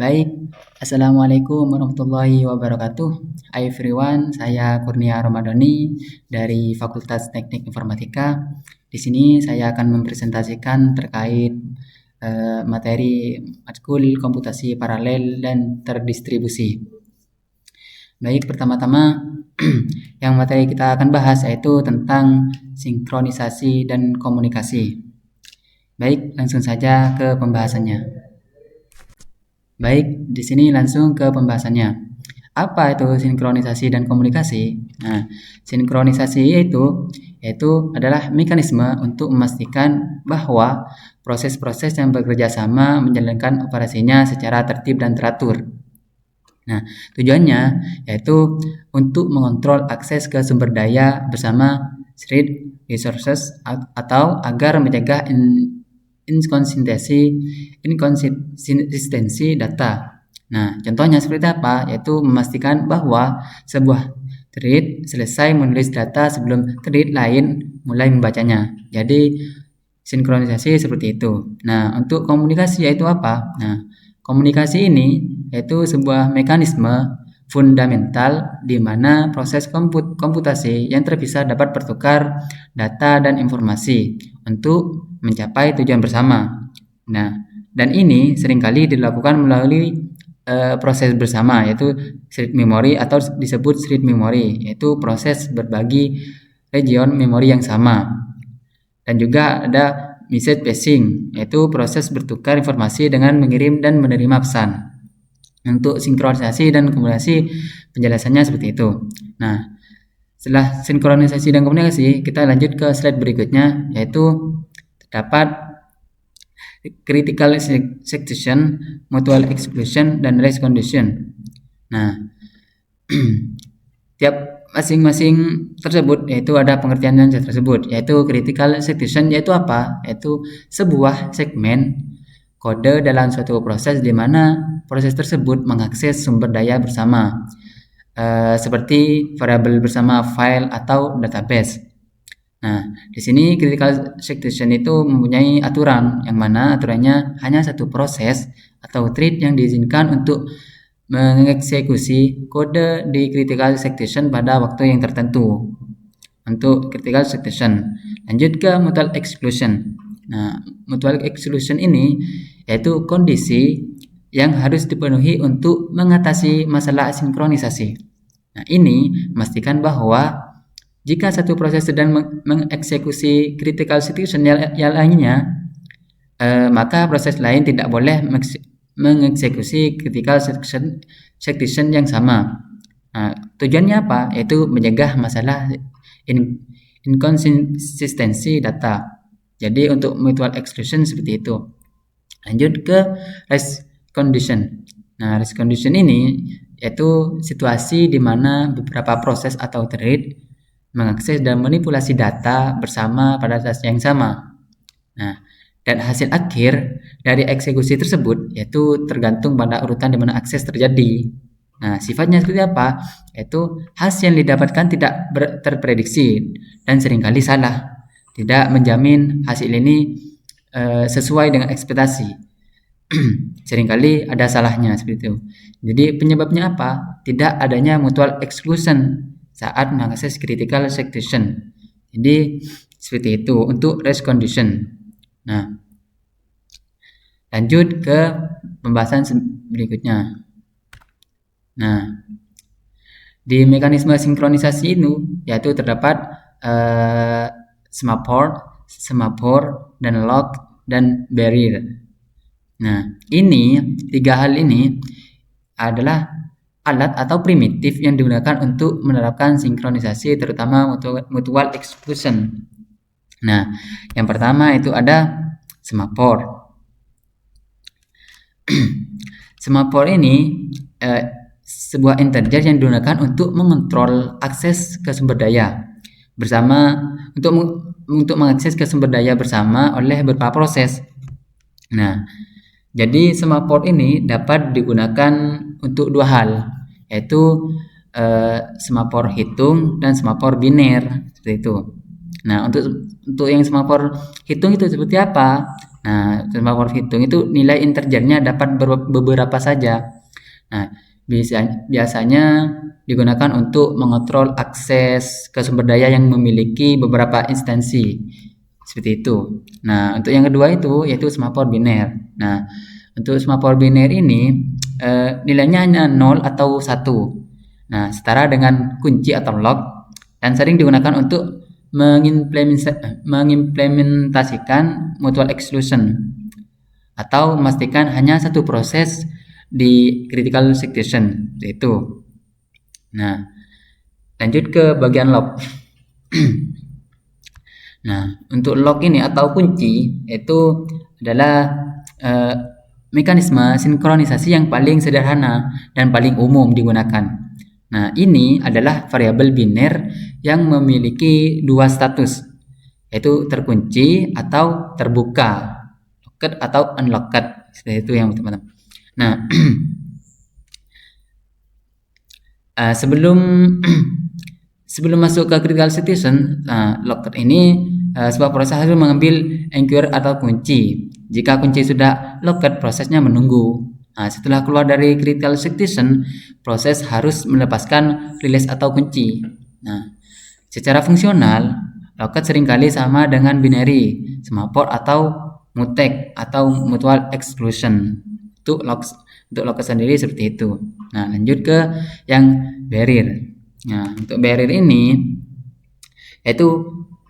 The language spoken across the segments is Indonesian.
Baik, Assalamualaikum warahmatullahi wabarakatuh. Hai everyone, saya Kurnia Ramadhani dari Fakultas Teknik Informatika. Di sini saya akan mempresentasikan terkait materi matkul komputasi paralel dan terdistribusi. Baik, pertama-tama yang materi kita akan bahas yaitu tentang sinkronisasi dan komunikasi. Baik, langsung saja ke pembahasannya. Baik, di sini langsung ke pembahasannya. Apa itu sinkronisasi dan komunikasi? Nah, sinkronisasi yaitu adalah mekanisme untuk memastikan bahwa proses-proses yang bekerja sama menjalankan operasinya secara tertib dan teratur. Nah, tujuannya yaitu untuk mengontrol akses ke sumber daya bersama shared resources atau agar mencegah inkonsistensi data. Nah, contohnya seperti apa? Yaitu memastikan bahwa sebuah thread selesai menulis data sebelum thread lain mulai membacanya. Jadi, sinkronisasi seperti itu. Nah, untuk komunikasi yaitu apa? Nah, komunikasi ini yaitu sebuah mekanisme fundamental di mana proses komputasi yang terpisah dapat bertukar data dan informasi untuk mencapai tujuan bersama. Nah, dan ini seringkali dilakukan melalui proses bersama yaitu shared memory atau disebut shared memory, yaitu proses berbagi region memori yang sama. Dan juga ada message passing, yaitu proses bertukar informasi dengan mengirim dan menerima pesan. Untuk sinkronisasi dan komunikasi penjelasannya seperti itu. Nah, setelah sinkronisasi dan komunikasi, kita lanjut ke slide berikutnya, yaitu terdapat critical succession, mutual exclusion, dan race condition. Nah, tiap masing-masing tersebut yaitu ada pengertian tersebut, yaitu critical succession yaitu apa? Yaitu sebuah segmen kode dalam suatu proses di mana proses tersebut mengakses sumber daya bersama seperti variabel bersama file atau database. Nah, di sini critical succession itu mempunyai aturan yang mana aturannya hanya satu proses atau thread yang diizinkan untuk mengeksekusi kode di critical succession pada waktu yang tertentu. Untuk critical succession, lanjut ke mutual exclusion. Nah, mutual exclusion ini yaitu kondisi yang harus dipenuhi untuk mengatasi masalah sinkronisasi. Nah, ini memastikan bahwa jika satu proses sedang mengeksekusi critical succession yang lainnya, maka proses lain tidak boleh mengeksekusi critical succession yang sama. Nah, tujuannya apa? Yaitu mencegah masalah inkonsistensi data. Jadi untuk mutual exclusion seperti itu. Lanjut ke race condition. Nah, race condition ini yaitu situasi di mana beberapa proses atau thread mengakses dan manipulasi data bersama pada saat yang sama. Nah, dan hasil akhir dari eksekusi tersebut yaitu tergantung pada urutan di mana akses terjadi. Nah, sifatnya seperti apa? Yaitu hasil yang didapatkan tidak terprediksi dan seringkali salah. Tidak menjamin hasil ini sesuai dengan ekspektasi. Seringkali ada salahnya seperti itu. Jadi penyebabnya apa? Tidak adanya mutual exclusion saat mengakses critical succession. Jadi seperti itu untuk race condition. Nah, lanjut ke pembahasan berikutnya. Nah, di mekanisme sinkronisasi ini yaitu terdapat semaphore, dan lock, dan barrier. Nah, tiga hal ini adalah alat atau primitif yang digunakan untuk menerapkan sinkronisasi, terutama mutual exclusion. Nah, yang pertama itu ada semaphore. Semaphore ini sebuah integer yang digunakan untuk mengontrol akses ke sumber daya bersama untuk mengakses ke sumber daya bersama oleh beberapa proses. Nah, jadi semaphore ini dapat digunakan untuk dua hal, yaitu semaphore hitung dan semaphore biner seperti itu. Nah, untuk yang semaphore hitung itu seperti apa? Nah, semafor hitung itu nilai integernya dapat beberapa saja. Nah, biasanya digunakan untuk mengontrol akses ke sumber daya yang memiliki beberapa instansi. Seperti itu. Nah, untuk yang kedua itu yaitu semafor biner. Nah, untuk semafor biner ini nilainya hanya 0 atau 1. Nah, setara dengan kunci atau lock dan sering digunakan untuk mengimplementasikan mutual exclusion atau memastikan hanya satu proses di critical succession itu. Nah, lanjut ke bagian lock. Nah, untuk lock ini atau kunci itu adalah mekanisme sinkronisasi yang paling sederhana dan paling umum digunakan. Nah, ini adalah variabel biner yang memiliki dua status, yaitu terkunci atau terbuka, locked atau unlocked. Seperti itu yang teman-teman. Nah, sebelum masuk ke critical succession, locked ini sebuah proses harus mengambil anchor atau kunci. Jika kunci sudah locked, prosesnya menunggu. Nah, setelah keluar dari critical succession, proses harus melepaskan release atau kunci. Nah, secara fungsional, locked seringkali sama dengan binary, semafor atau mutek atau mutual exclusion. Untuk locked sendiri seperti itu. Nah, lanjut ke yang barrier. Nah, untuk barrier ini yaitu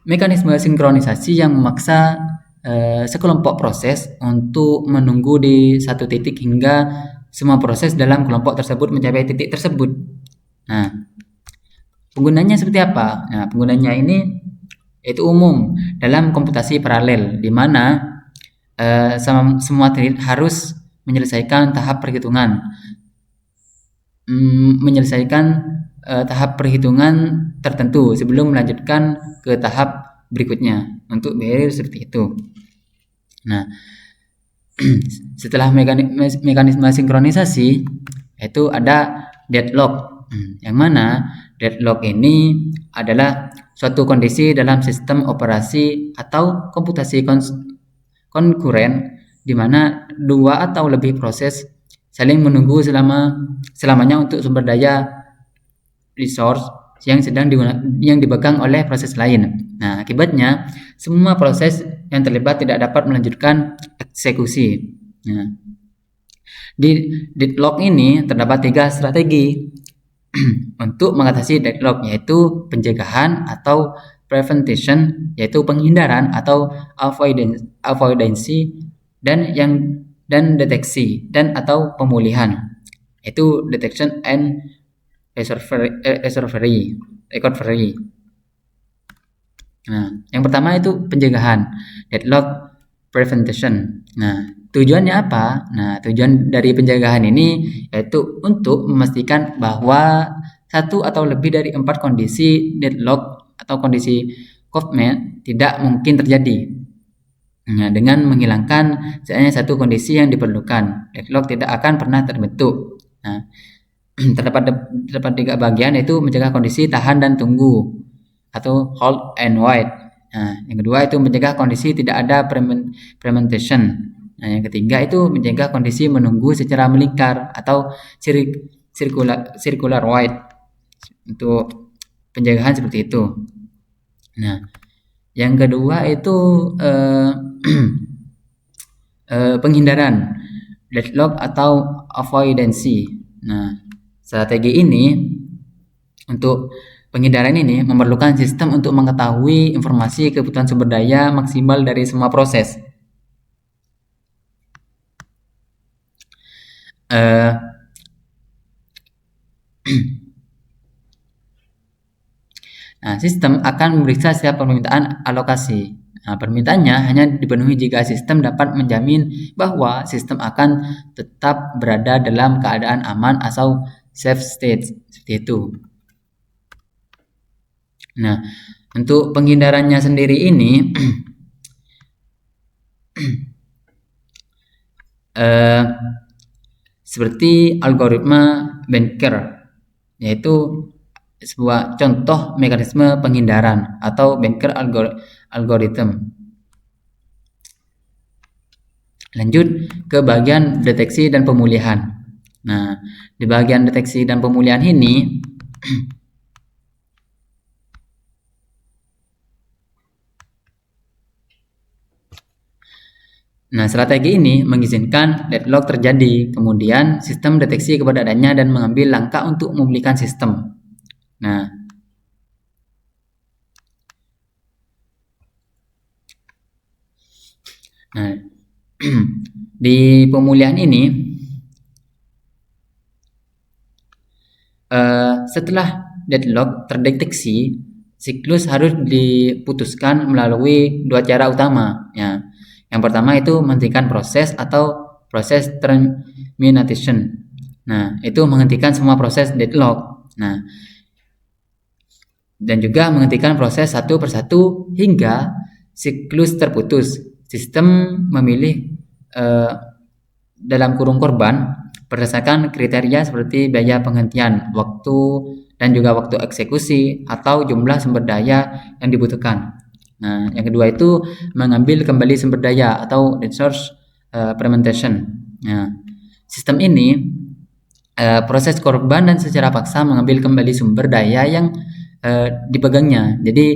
mekanisme sinkronisasi yang memaksa sekelompok proses untuk menunggu di satu titik hingga semua proses dalam kelompok tersebut mencapai titik tersebut. Nah, penggunanya seperti apa? Nah, penggunanya ini itu umum dalam komputasi paralel, di mana semua thread harus menyelesaikan tahap perhitungan tertentu sebelum melanjutkan ke tahap berikutnya. Untuk barrier seperti itu. Nah, setelah mekanisme sinkronisasi itu ada deadlock, yang mana deadlock ini adalah suatu kondisi dalam sistem operasi atau komputasi konkuren di mana dua atau lebih proses saling menunggu selamanya untuk sumber daya resource yang dipegang oleh proses lain. Nah, akibatnya semua proses yang terlibat tidak dapat melanjutkan eksekusi. Nah, di deadlock ini terdapat 3 strategi untuk mengatasi deadlock, yaitu pencegahan atau prevention, yaitu penghindaran atau avoidance, dan deteksi dan atau pemulihan, yaitu detection and recovery. Nah, yang pertama itu pencegahan, deadlock prevention. Nah, tujuannya apa? Nah, tujuan dari pencegahan ini yaitu untuk memastikan bahwa satu atau lebih dari 4 kondisi deadlock atau kondisi Kaufman tidak mungkin terjadi. Nah, dengan menghilangkan hanya satu kondisi yang diperlukan, deadlock tidak akan pernah terbentuk. Nah, terdapat 3 bagian, yaitu mencegah kondisi tahan dan tunggu atau hold and wait. Nah, yang kedua itu mencegah kondisi tidak ada fermentation. Nah, yang ketiga itu mencegah kondisi menunggu secara melingkar atau circular wait. Untuk pencegahan seperti itu. Nah, yang kedua itu penghindaran, deadlock atau avoidance. Nah, strategi ini untuk penghindaran ini memerlukan sistem untuk mengetahui informasi kebutuhan sumber daya maksimal dari semua proses. Nah, sistem akan memeriksa setiap permintaan alokasi. Nah, permintaannya hanya dipenuhi jika sistem dapat menjamin bahwa sistem akan tetap berada dalam keadaan aman atau safe state. Seperti itu. Nah, untuk penghindarannya sendiri ini seperti algoritma Banker, yaitu sebuah contoh mekanisme penghindaran atau Banker algorithm. Lanjut ke bagian deteksi dan pemulihan. Nah, di bagian deteksi dan pemulihan ini nah, strategi ini mengizinkan deadlock terjadi, kemudian sistem deteksi kepada adanya dan mengambil langkah untuk memulihkan sistem. Nah, di pemulihan ini setelah deadlock terdeteksi, siklus harus diputuskan melalui dua cara utama. Ya. Yang pertama itu menghentikan proses atau proses termination. Nah, itu menghentikan semua proses deadlock. Nah, dan juga menghentikan proses satu persatu hingga siklus terputus. Sistem memilih dalam kurung korban berdasarkan kriteria seperti biaya penghentian, waktu, dan juga waktu eksekusi atau jumlah sumber daya yang dibutuhkan. Nah, yang kedua itu mengambil kembali sumber daya atau resource fragmentation. Nah, sistem ini proses korban dan secara paksa mengambil kembali sumber daya yang dipegangnya. Jadi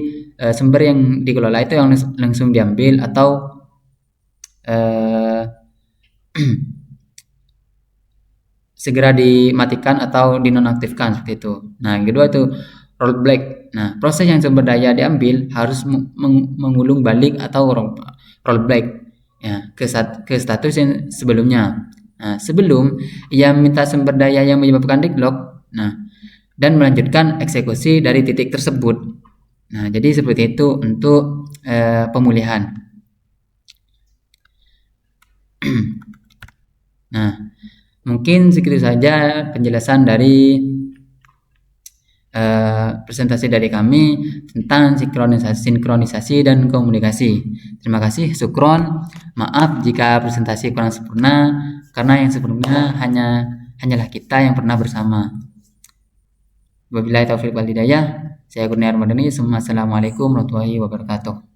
sumber yang dikelola itu yang langsung diambil atau segera dimatikan atau dinonaktifkan seperti itu. Nah, yang kedua itu rollback. Nah, proses yang sumber daya diambil harus mengulung balik atau rollback ya ke status yang sebelumnya. Nah, sebelum ia minta sumber daya yang menyebabkan deadlock, nah, dan melanjutkan eksekusi dari titik tersebut. Nah, jadi seperti itu untuk pemulihan. Nah, mungkin segitu saja penjelasan dari presentasi dari kami tentang sinkronisasi dan komunikasi. Terima kasih, syukron. Maaf jika presentasi kurang sempurna, karena yang sempurna hanyalah kita yang pernah bersama. Wabillahi taufiq wal hidayah. Saya Kurnia Ramadhani. Assalamualaikum warahmatullahi wabarakatuh.